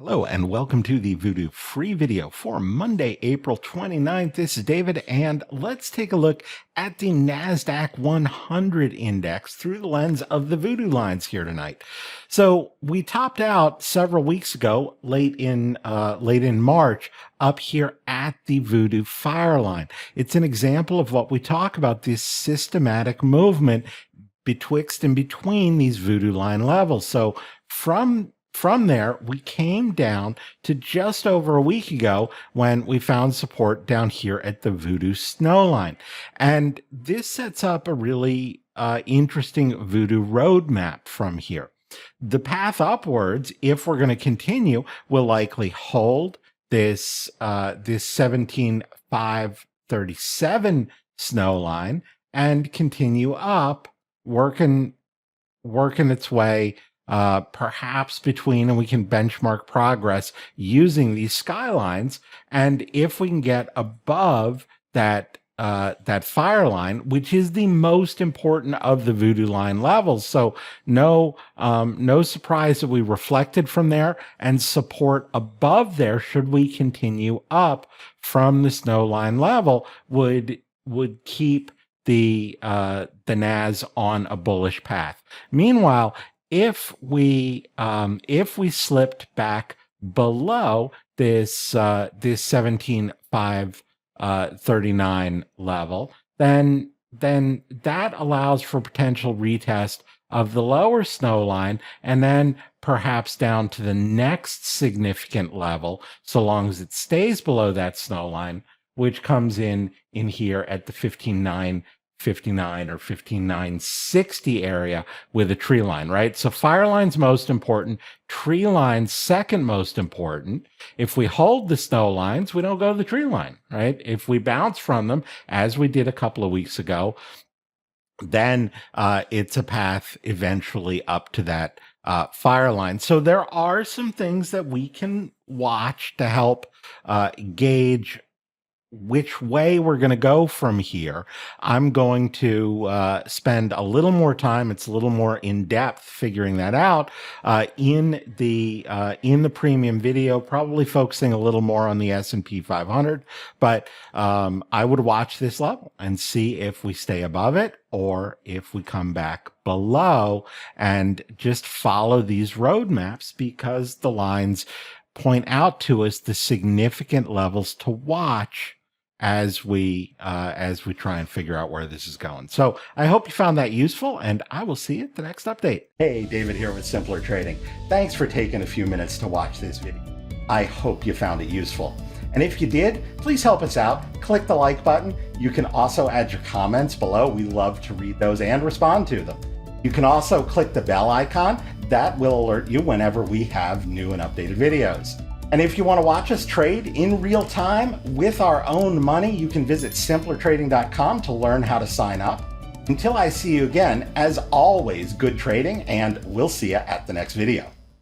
Hello and welcome to the Voodoo free video for Monday, April 29th. This is David and let's take a look at the Nasdaq-100 index through the lens of the Voodoo lines here tonight. So we topped out several weeks ago, late in March, up here at the Voodoo fireline. It's an example of what we talk about, this systematic movement betwixt and between these Voodoo line levels. So from there, we came down to just over a week ago when we found support down here at the Voodoo snowline. And this sets up a really interesting Voodoo roadmap from here. The path upwards, if we're going to continue, will likely hold this 17,537 snowline and continue up, working its way perhaps between, and we can benchmark progress using these skylines. And if we can get above that fire line, which is the most important of the Voodoo line levels. So no surprise that we reflected from there, and support above there, should we continue up from the snow line level, would keep the NAS on a bullish path. Meanwhile, if we slipped back below this 17,539 level, then that allows for potential retest of the lower snow line, and then perhaps down to the next significant level, so long as it stays below that snow line, which comes in here at the 15,959 or 15,960 area with a tree line, right? So fire line's most important, tree line's second most important. If we hold the snow lines, we don't go to the tree line, right? If we bounce from them, as we did a couple of weeks ago, then it's a path eventually up to that fire line. So there are some things that we can watch to help gauge which way we're going to go from here. I'm going to spend a little more time. It's a little more in depth figuring that out in the premium video, probably focusing a little more on the S&P 500. But I would watch this level and see if we stay above it or if we come back below, and just follow these roadmaps, because the lines point out to us the significant levels to watch as we try and figure out where this is going. So I hope you found that useful, and I will see you at the next update. Hey, David here with Simpler Trading. Thanks for taking a few minutes to watch this video. I hope you found it useful. And if you did, please help us out. Click the like button. You can also add your comments below. We love to read those and respond to them. You can also click the bell icon. That will alert you whenever we have new and updated videos. And if you want to watch us trade in real time with our own money, you can visit simplertrading.com to learn how to sign up. Until I see you again, as always, good trading, and we'll see you at the next video.